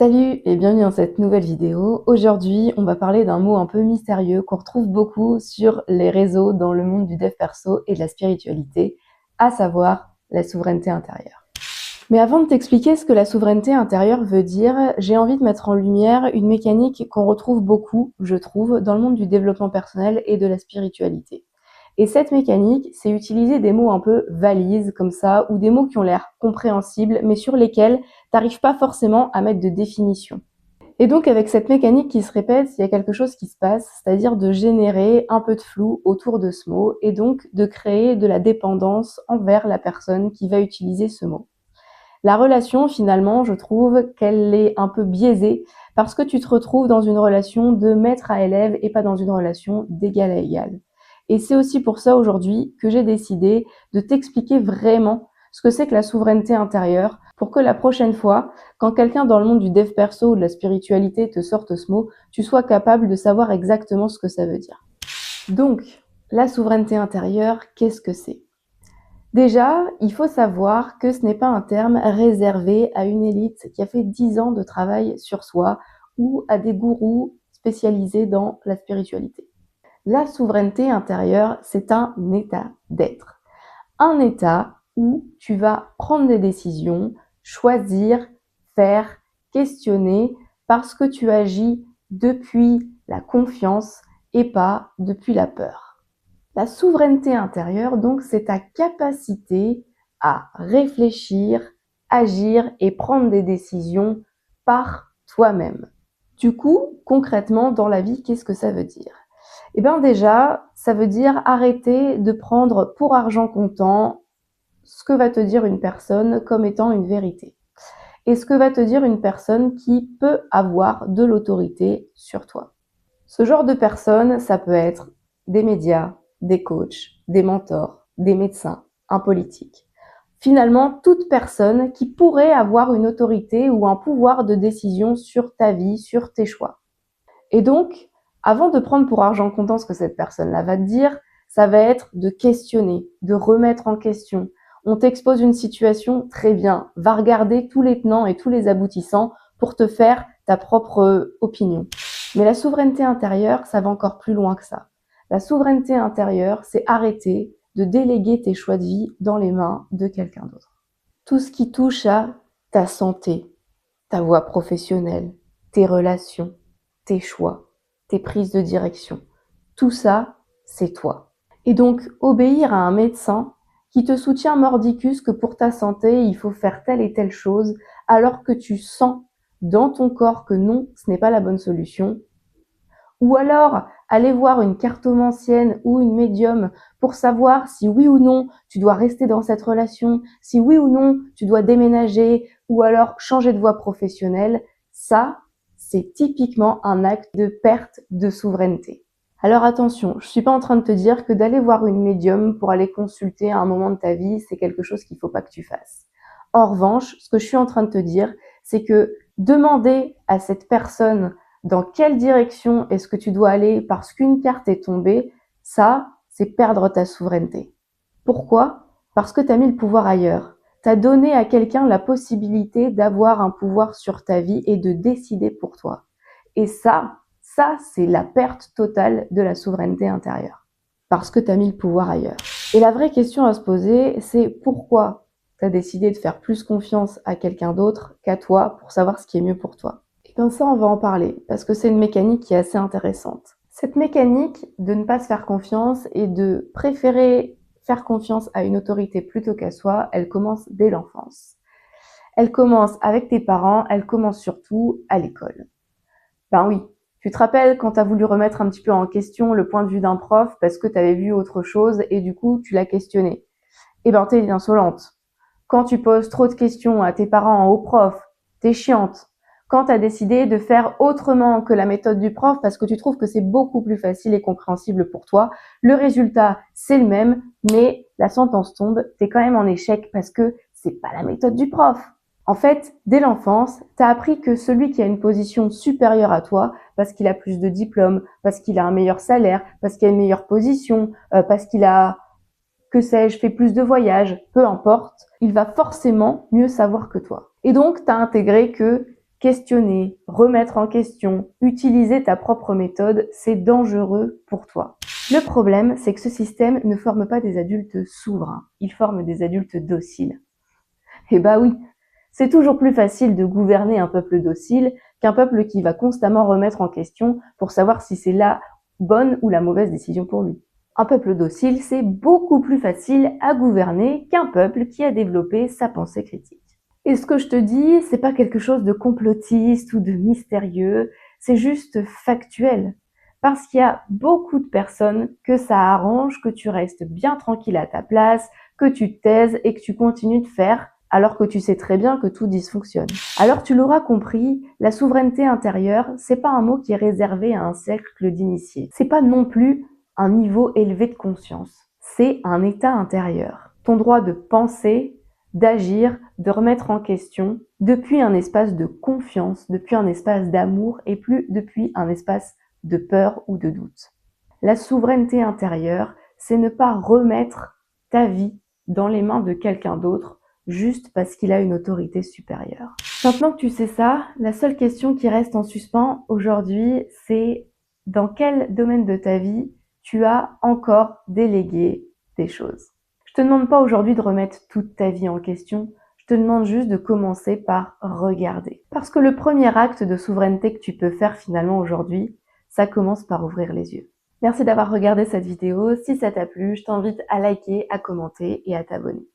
Salut et bienvenue dans cette nouvelle vidéo. Aujourd'hui, on va parler d'un mot un peu mystérieux qu'on retrouve beaucoup sur les réseaux dans le monde du dev perso et de la spiritualité, à savoir la souveraineté intérieure. Mais avant de t'expliquer ce que la souveraineté intérieure veut dire, j'ai envie de mettre en lumière une mécanique qu'on retrouve beaucoup, je trouve, dans le monde du développement personnel et de la spiritualité. Et cette mécanique, c'est utiliser des mots un peu valises comme ça, ou des mots qui ont l'air compréhensibles, mais sur lesquels t'arrives pas forcément à mettre de définition. Et donc avec cette mécanique qui se répète, il y a quelque chose qui se passe, c'est-à-dire de générer un peu de flou autour de ce mot, et donc de créer de la dépendance envers la personne qui va utiliser ce mot. La relation, finalement, je trouve qu'elle est un peu biaisée, parce que tu te retrouves dans une relation de maître à élève et pas dans une relation d'égal à égal. Et c'est aussi pour ça aujourd'hui que j'ai décidé de t'expliquer vraiment ce que c'est que la souveraineté intérieure, pour que la prochaine fois, quand quelqu'un dans le monde du dev perso ou de la spiritualité te sorte ce mot, tu sois capable de savoir exactement ce que ça veut dire. Donc, la souveraineté intérieure, qu'est-ce que c'est ? Déjà, il faut savoir que ce n'est pas un terme réservé à une élite qui a fait 10 ans de travail sur soi ou à des gourous spécialisés dans la spiritualité. La souveraineté intérieure, c'est un état d'être. Un état où tu vas prendre des décisions, choisir, faire, questionner, parce que tu agis depuis la confiance et pas depuis la peur. La souveraineté intérieure, donc, c'est ta capacité à réfléchir, agir et prendre des décisions par toi-même. Du coup, concrètement, dans la vie, qu'est-ce que ça veut dire ? Eh bien déjà, ça veut dire arrêter de prendre pour argent comptant ce que va te dire une personne comme étant une vérité. Et ce que va te dire une personne qui peut avoir de l'autorité sur toi. Ce genre de personne, ça peut être des médias, des coachs, des mentors, des médecins, un politique. Finalement, toute personne qui pourrait avoir une autorité ou un pouvoir de décision sur ta vie, sur tes choix. Et donc, avant de prendre pour argent comptant ce que cette personne-là va te dire, ça va être de questionner, de remettre en question. On t'expose une situation, très bien, va regarder tous les tenants et tous les aboutissants pour te faire ta propre opinion. Mais la souveraineté intérieure, ça va encore plus loin que ça. La souveraineté intérieure, c'est arrêter de déléguer tes choix de vie dans les mains de quelqu'un d'autre. Tout ce qui touche à ta santé, ta voie professionnelle, tes relations, tes choix, tes prises de direction. Tout ça, c'est toi. Et donc, obéir à un médecin qui te soutient mordicus que pour ta santé, il faut faire telle et telle chose, alors que tu sens dans ton corps que non, ce n'est pas la bonne solution. Ou alors, aller voir une cartomancienne ou une médium pour savoir si oui ou non tu dois rester dans cette relation, si oui ou non tu dois déménager ou alors changer de voie professionnelle, ça, c'est typiquement un acte de perte de souveraineté. Alors attention, je suis pas en train de te dire que d'aller voir une médium pour aller consulter à un moment de ta vie, c'est quelque chose qu'il faut pas que tu fasses. En revanche, ce que je suis en train de te dire, c'est que demander à cette personne dans quelle direction est-ce que tu dois aller parce qu'une carte est tombée, ça, c'est perdre ta souveraineté. Pourquoi ? Parce que tu as mis le pouvoir ailleurs. Tu as donné à quelqu'un la possibilité d'avoir un pouvoir sur ta vie et de décider pour toi. Et ça, c'est la perte totale de la souveraineté intérieure. Parce que tu as mis le pouvoir ailleurs. Et la vraie question à se poser, c'est pourquoi tu as décidé de faire plus confiance à quelqu'un d'autre qu'à toi pour savoir ce qui est mieux pour toi. Et bien ça, on va en parler, parce que c'est une mécanique qui est assez intéressante. Cette mécanique de ne pas se faire confiance et de préférer faire confiance à une autorité plutôt qu'à soi, elle commence dès l'enfance. Elle commence avec tes parents, elle commence surtout à l'école. Ben oui, tu te rappelles quand tu as voulu remettre un petit peu en question le point de vue d'un prof parce que tu avais vu autre chose et du coup tu l'as questionné. Eh ben t'es insolente. Quand tu poses trop de questions à tes parents, aux profs, t'es chiante. Quand tu as décidé de faire autrement que la méthode du prof parce que tu trouves que c'est beaucoup plus facile et compréhensible pour toi, le résultat, c'est le même, mais la sentence tombe, t'es quand même en échec parce que c'est pas la méthode du prof. En fait, dès l'enfance, t'as appris que celui qui a une position supérieure à toi, parce qu'il a plus de diplômes, parce qu'il a un meilleur salaire, parce qu'il a une meilleure position, parce qu'il a, que sais-je, fait plus de voyages, peu importe, il va forcément mieux savoir que toi. Et donc, t'as intégré que questionner, remettre en question, utiliser ta propre méthode, c'est dangereux pour toi. Le problème, c'est que ce système ne forme pas des adultes souverains, il forme des adultes dociles. Eh bah oui, c'est toujours plus facile de gouverner un peuple docile qu'un peuple qui va constamment remettre en question pour savoir si c'est la bonne ou la mauvaise décision pour lui. Un peuple docile, c'est beaucoup plus facile à gouverner qu'un peuple qui a développé sa pensée critique. Et ce que je te dis, c'est pas quelque chose de complotiste ou de mystérieux, c'est juste factuel. Parce qu'il y a beaucoup de personnes que ça arrange que tu restes bien tranquille à ta place, que tu te taises et que tu continues de faire alors que tu sais très bien que tout dysfonctionne. Alors tu l'auras compris, la souveraineté intérieure, c'est pas un mot qui est réservé à un cercle d'initiés. C'est pas non plus un niveau élevé de conscience. C'est un état intérieur. Ton droit de penser, d'agir, de remettre en question depuis un espace de confiance, depuis un espace d'amour et plus depuis un espace de peur ou de doute. La souveraineté intérieure, c'est ne pas remettre ta vie dans les mains de quelqu'un d'autre juste parce qu'il a une autorité supérieure. Maintenant que tu sais ça, la seule question qui reste en suspens aujourd'hui, c'est dans quel domaine de ta vie tu as encore délégué des choses. Je te demande pas aujourd'hui de remettre toute ta vie en question, je te demande juste de commencer par regarder. Parce que le premier acte de souveraineté que tu peux faire finalement aujourd'hui, ça commence par ouvrir les yeux. Merci d'avoir regardé cette vidéo. Si ça t'a plu, je t'invite à liker, à commenter et à t'abonner.